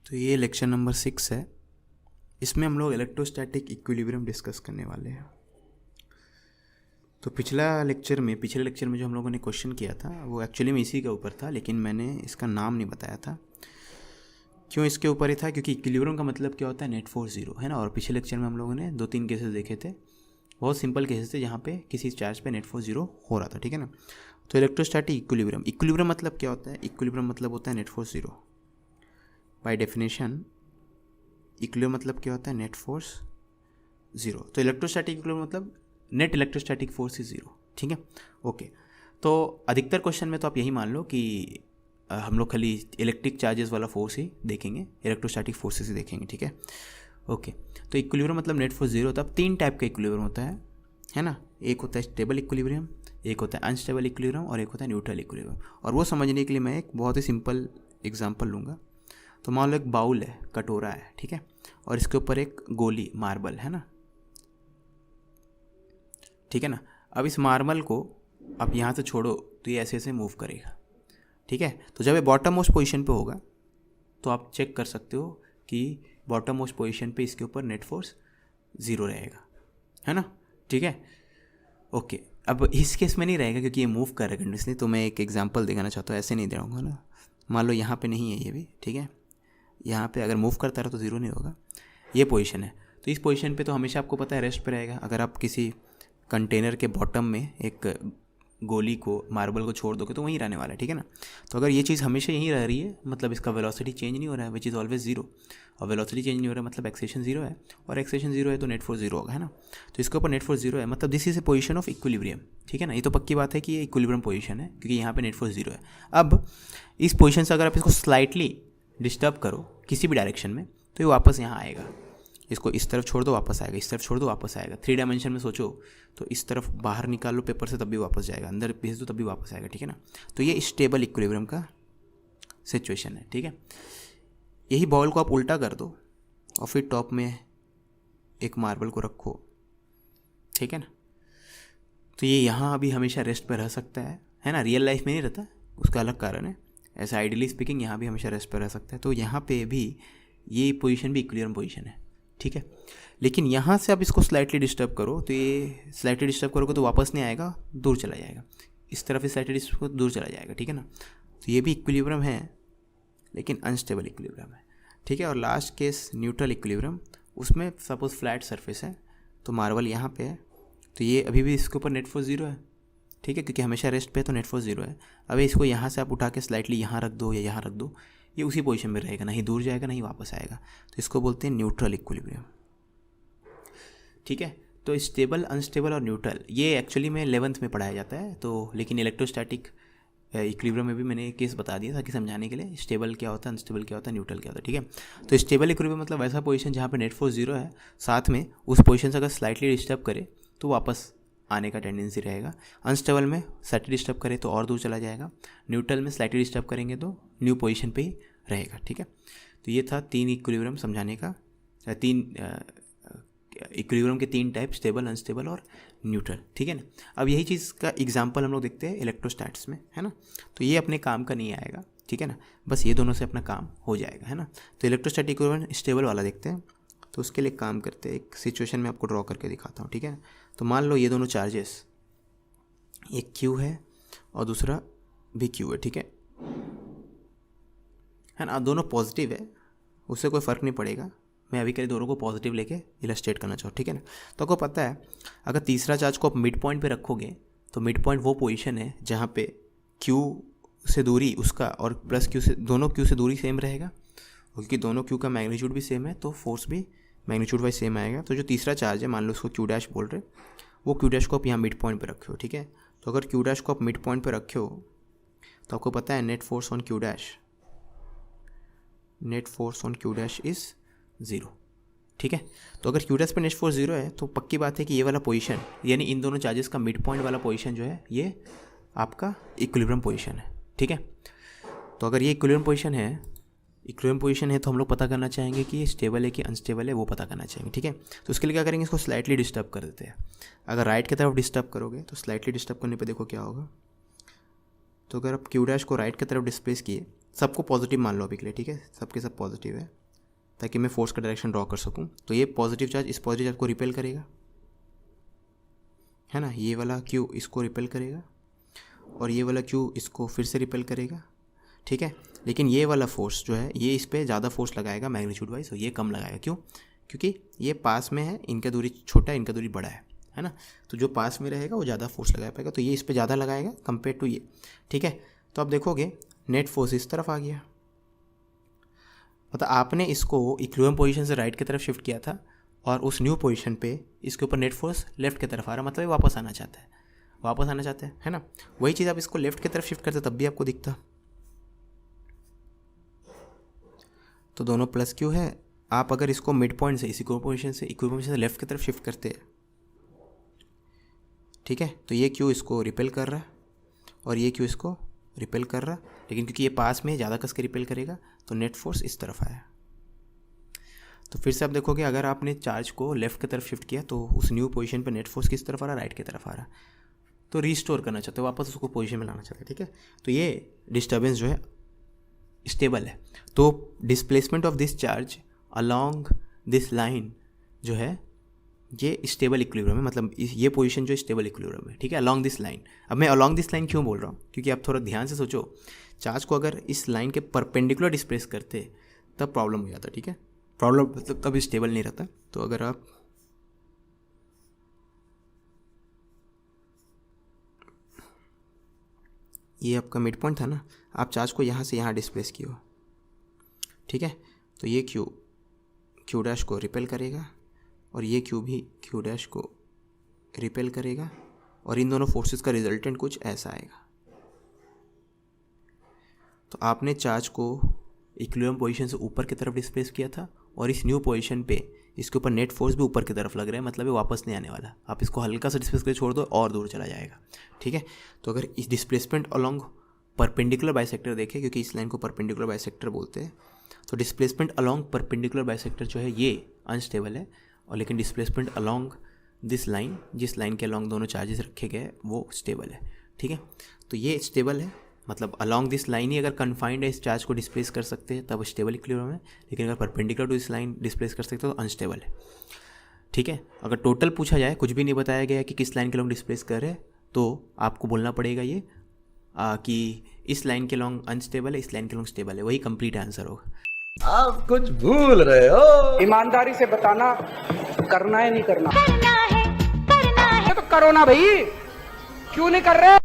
तो ये lecture number 6 है। इसमें हम लोग इलेक्ट्रोस्टैटिक इक्विलिब्रियम डिस्कस करने वाले हैं। तो पिछले लेक्चर में जो हम लोगों ने क्वेश्चन किया था वो एक्चुअली में इसी के ऊपर था, लेकिन मैंने इसका नाम नहीं बताया था। क्यों इसके ऊपर ही था? क्योंकि इक्विलिब्रियम का मतलब क्या होता है, नेट फोर्स जीरो, है ना। और पिछले लेक्चर में हम लोगों ने 2-3 केसेस देखे थे, बहुत सिंपल केसेस थे जहाँ पे किसी चार्ज पे नेट फोर्स जीरो हो रहा था, ठीक है ना। तो इलेक्ट्रोस्टैटिक इक्विलिब्रियम मतलब क्या होता है? इक्विलिब्रियम मतलब होता है net force zero. By definition equilibrium मतलब क्या होता है? Net force zero. तो इलेक्ट्रोस्टैटिक इक्विलिब्रियम मतलब net electrostatic force is zero, ठीक है। ओके, तो अधिकतर क्वेश्चन में तो आप यही मान लो कि हम लोग खाली इलेक्ट्रिक चार्जेस वाला फोर्स ही देखेंगे, इलेक्ट्रोस्टैटिक फोर्सेस ही देखेंगे, ठीक है। ओके, तो इक्विलिब्रियम मतलब नेट फोर्स जीरो होता है। अब 3 टाइप का इक्विलिब्रियम होता है ना। एक होता है स्टेबल इक्विलिब्रियम, एक होता है अनस्टेबल इक्विलिब्रियम और एक होता है न्यूट्रल इक्विलिब्रियम। और वो समझने के लिए मैं एक बहुत ही सिंपल एग्जांपल लूँगा। तो मान लो एक बाउल है, कटोरा है, ठीक है, और इसके ऊपर एक गोली मार्बल है ना, ठीक है ना। अब इस मार्बल को आप यहाँ से छोड़ो तो ये ऐसे ऐसे मूव करेगा, ठीक है। तो जब ये बॉटम मोस्ट पोजीशन पे होगा तो आप चेक कर सकते हो कि बॉटम मोस्ट पोजीशन पे इसके ऊपर नेट फोर्स ज़ीरो रहेगा, है ना, ठीक है। ओके, अब इस केस में नहीं रहेगा क्योंकि ये मूव कर रहा है कंटिन्यूसली। तो मैं एक एग्जांपल दिखाना चाहता हूँ, ऐसे नहीं दे रहा ना। मान लो यहाँ पे नहीं है ये भी, ठीक है। यहाँ पे अगर मूव करता रहा तो ज़ीरो नहीं होगा। ये पोजीशन है, तो इस पोजीशन पे तो हमेशा आपको पता है रेस्ट पे रहेगा। अगर आप किसी कंटेनर के बॉटम में एक गोली को, मार्बल को छोड़ दोगे तो वहीं रहने वाला है, ठीक है ना। तो अगर ये चीज़ हमेशा यहीं रह रही है मतलब इसका वेलोसिटी चेंज नहीं हो रहा है, विच इज़ ऑलवेज जीरो। और वेलोसिटी चेंज नहीं हो रहा है मतलब एक्सेलेरेशन जीरो है, और एक्सेलेरेशन जीरो है तो नेट फोर्स जीरो होगा, है ना। तो इसके ऊपर नेट फोर्स जीरो है, मतलब this is a position of equilibrium, ठीक है ना। ये तो पक्की बात है कि ये इक्विलिब्रियम पोजीशन है क्योंकि यहाँ पे नेट फोर्स जीरो है। अब इस पोजीशन से अगर आप इसको स्लाइटली डिस्टर्ब करो किसी भी डायरेक्शन में तो ये वापस यहाँ आएगा। इसको इस तरफ छोड़ दो वापस आएगा, इस तरफ छोड़ दो वापस आएगा। 3 डायमेंशन में सोचो तो इस तरफ बाहर निकाल लो पेपर से तब भी वापस जाएगा, अंदर भेज दो तब भी वापस आएगा, ठीक है ना। तो ये स्टेबल इक्विलिब्रियम का सिचुएशन है, ठीक है। यही बॉल को आप उल्टा कर दो और फिर टॉप में एक मार्बल को रखो, ठीक है ना। तो ये यहाँ अभी हमेशा रेस्ट पर रह सकता है ना। रियल लाइफ में नहीं रहता, उसका अलग कारण है। ऐसा आइडियली स्पीकिंग यहाँ भी हमेशा रेस्ट पर रह सकता है। तो यहाँ पे भी ये पोजीशन भी इक्विलिब्रियम पोजीशन है, ठीक है। लेकिन यहाँ से आप इसको स्लाइटली डिस्टर्ब करो तो ये स्लाइटली डिस्टर्ब करोगे तो वापस नहीं आएगा, दूर चला जाएगा। इस तरफ स्लाइटली डिस्टर्ब करो दूर चला जाएगा, ठीक है ना। तो ये भी इक्विलिब्रियम है लेकिन अनस्टेबल इक्विलिब्रियम है, ठीक है। और लास्ट केस न्यूट्रल इक्विलिब्रियम, उसमें सपोज फ्लैट सरफेस है तो मार्बल यहाँ पे है तो ये अभी भी इसके ऊपर नेट फोर्स जीरो है, ठीक है, क्योंकि हमेशा रेस्ट पे तो नेट फोर्स जीरो है। अब इसको यहाँ से आप उठा के स्लाइटली यहाँ रख दो या यहाँ रख दो, ये उसी पोजीशन में रहेगा, नहीं दूर जाएगा नहीं वापस आएगा। तो इसको बोलते हैं न्यूट्रल इक्विलिब्रियम, ठीक है। तो स्टेबल, अनस्टेबल और न्यूट्रल ये एक्चुअली में 11th में पढ़ाया जाता है। तो लेकिन इलेक्ट्रोस्टैटिक इक्विलिब्रियम में भी मैंने एक केस बता दिया था कि समझाने के लिए स्टेबल क्या होता है, अनस्टेबल क्या होता है, न्यूट्रल क्या होता है, ठीक है। तो स्टेबल इक्विलिब्रियम मतलब वैसा पोजीशन जहाँ पे नेट फोर्स जीरो है, साथ में उस पोजीशन से अगर स्लाइटली डिस्टर्ब करे तो वापस आने का टेंडेंसी रहेगा। अनस्टेबल में स्लाइटली डिस्टर्ब करे तो और दूर चला जाएगा। न्यूट्रल में स्लाइटली डिस्टर्ब करेंगे तो न्यू पोजीशन पे ही रहेगा, ठीक है। तो ये था 3 इक्विलिब्रियम समझाने का, 3 इक्विलिब्रियम के 3 टाइप, स्टेबल, अनस्टेबल और न्यूट्रल, ठीक है ना। अब यही चीज़ का एग्जांपल हम लोग देखते हैं इलेक्ट्रोस्टैट्स में, है ना। तो ये अपने काम का नहीं आएगा, ठीक है ना, बस ये दोनों से अपना काम हो जाएगा, है ना। तो इलेक्ट्रोस्टैटिक इक्विलिब्रियम स्टेबल वाला देखते हैं। तो उसके लिए काम करते हैं, एक सिचुएशन में आपको ड्रॉ करके दिखाता हूँ, ठीक है। तो मान लो ये दोनों चार्जेस, एक क्यू है और दूसरा भी क्यू है, ठीक है ना। दोनों पॉजिटिव है, उससे कोई फ़र्क नहीं पड़ेगा। मैं अभी के लिए दोनों को पॉजिटिव लेके इलस्ट्रेट करना चाहूँ, ठीक है ना। तो आपको पता है अगर तीसरा चार्ज को आप मिड पॉइंट पे रखोगे तो मिड पॉइंट वो पोजीशन है जहाँ पे क्यू से दूरी उसका और प्लस क्यू से, दोनों क्यू से दूरी सेम रहेगा, क्योंकि दोनों क्यू का मैग्नीट्यूड भी सेम है तो फोर्स भी मैग्नीट्यूड वाइज सेम आएगा। तो जो तीसरा चार्ज है, मान लो उसको क्यू डैश बोल रहे, वो क्यू डैश को आप यहाँ मिड पॉइंट पर रखे हो, ठीक है। तो अगर क्यू डैश को आप मिड पॉइंट पर रखे हो तो आपको पता है net force on Q dash is zero, ठीक है। तो अगर क्यू डैश पे नेट फोर्स ज़ीरो है तो पक्की बात है कि ये वाला पोजीशन यानी इन दोनों चार्जेस का मिड पॉइंट वाला पोजीशन जो है ये आपका इक्विलिब्रियम पोजीशन है, ठीक है। तो अगर ये इक्विलिब्रियम पोजीशन है तो हम लोग पता करना चाहेंगे कि ये स्टेबल है कि अनस्टेबल है, वो पता करना चाहेंगे, ठीक है। तो उसके लिए क्या करेंगे, इसको स्लाइटली डिस्टर्ब कर देते हैं। अगर राइट की तरफ डिस्टर्ब करोगे तो स्लाइटली डिस्टर्ब करने पे देखो क्या होगा। तो अगर आप क्यू डैश को राइट की तरफ डिस्प्लेस किए सबको पॉजिटिव मान लो अभी के लिए, ठीक है, सबके सब पॉजिटिव है ताकि मैं फोर्स का डायरेक्शन ड्रॉ कर सकूं। तो ये पॉजिटिव चार्ज इस पॉजिटिव चार्ज को रिपेल करेगा, है ना, ये वाला क्यू इसको रिपेल करेगा और ये वाला क्यू इसको फिर से रिपेल करेगा, ठीक है। लेकिन ये वाला फोर्स जो है ये इस पर ज़्यादा फोर्स लगाएगा मैग्नीट्यूड वाइज, और ये कम लगाएगा। क्यों? क्योंकि ये पास में है, इनका दूरी छोटा है, इनका दूरी बड़ा है ना। तो जो पास में रहेगा वो ज़्यादा फोर्स लगा पाएगा, तो ये इस पर ज़्यादा लगाएगा कंपेयर टू ये, ठीक है। तो आप देखोगे नेट फोर्स इस तरफ आ गया, मतलब आपने इसको इक्विलिब्रियम पोजीशन से राइट की तरफ शिफ्ट किया था और उस न्यू पोजीशन पे इसके ऊपर नेट फोर्स लेफ्ट की तरफ आ रहा, मतलब ये वापस आना चाहता है, वापस आना चाहते हैं, है ना। वही चीज़ आप इसको लेफ्ट की तरफ शिफ्ट करते तब भी आपको दिखता। तो दोनों प्लस क्यू है। आप अगर इसको मिड पॉइंट से इस इक्विलिब्रियम पोजीशन से लेफ्ट की तरफ शिफ्ट करते हैं, ठीक है, तो ये क्यू इसको रिपेल कर रहा है और ये क्यू इसको रिपेल कर रहा, लेकिन क्योंकि ये पास में ज़्यादा कस के रिपेल करेगा तो नेट फोर्स इस तरफ आया। तो फिर से आप देखोगे अगर आपने चार्ज को लेफ्ट की तरफ शिफ्ट किया तो उस न्यू पोजीशन पे नेट फोर्स किस तरफ आ रहा, राइट की तरफ आ रहा। तो रीस्टोर करना चाहते हो, वापस उसको पोजीशन में लाना चाहते हैं, ठीक है। तो ये डिस्टर्बेंस जो है स्टेबल है। तो displacement of this charge along this line जो है ये स्टेबल इक्विलिब्रियम है, मतलब ये पोजीशन जो स्टेबल इक्विलिब्रियम है, ठीक है, अलॉन्ग दिस लाइन। अब मैं अलॉन्ग दिस लाइन क्यों बोल रहा हूँ, क्योंकि आप थोड़ा ध्यान से सोचो, चार्ज को अगर इस लाइन के परपेंडिकुलर डिस्प्लेस करते तब प्रॉब्लम हो जाता, ठीक है, प्रॉब्लम मतलब तब स्टेबल नहीं रहता। तो अगर आप ये आपका मिड पॉइंट था ना, आप चार्ज को यहाँ से यहाँ डिस्प्लेस किए हो, ठीक है, तो ये क्यू डैश को रिपेल करेगा और ये क्यू भी क्यू डैश को रिपेल करेगा और इन दोनों फोर्सेस का रिजल्टेंट कुछ ऐसा आएगा। तो आपने चार्ज को इक्विलिब्रियम पोजीशन से ऊपर की तरफ डिस्प्लेस किया था और इस न्यू पोजीशन पे इसके ऊपर नेट फोर्स भी ऊपर की तरफ लग रहा है, मतलब ये वापस नहीं आने वाला। आप इसको हल्का सा डिस्प्लेस करके छोड़ दो और दूर चला जाएगा, ठीक है। तो अगर इस डिस्प्लेसमेंट अलोंग परपेंडिकुलर बाइसेक्टर देखें, क्योंकि इस लाइन को परपेंडिकुलर बाइसेक्टर बोलते हैं, तो डिस्प्लेसमेंट अलोंग परपेंडिकुलर बाइसेक्टर जो है ये अनस्टेबल है, और लेकिन डिस्प्लेसमेंट अलोंग दिस लाइन, जिस लाइन के अलोंग दोनों चार्जेस रखे गए वो स्टेबल है, ठीक है। तो ये स्टेबल है, मतलब अलोंग दिस लाइन ही अगर कन्फाइंड है, इस चार्ज को डिस्प्लेस कर सकते हैं तब स्टेबल इक्विलिब्रियम है, लेकिन अगर perpendicular to this line displace कर सकते हो तो अनस्टेबल है, ठीक है। अगर टोटल पूछा जाए, कुछ भी नहीं बताया गया कि किस लाइन के लॉन्ग डिस्प्लेस कर रहे, तो आपको बोलना पड़ेगा ये कि इस लाइन के लॉन्ग अनस्टेबल है, इस लाइन के लॉन्ग स्टेबल है, वही कंप्लीट आंसर होगा। आप कुछ भूल रहे हो। ईमानदारी से बताना, करना है नहीं करना? करना है तो करो ना भाई, क्यों नहीं कर रहे?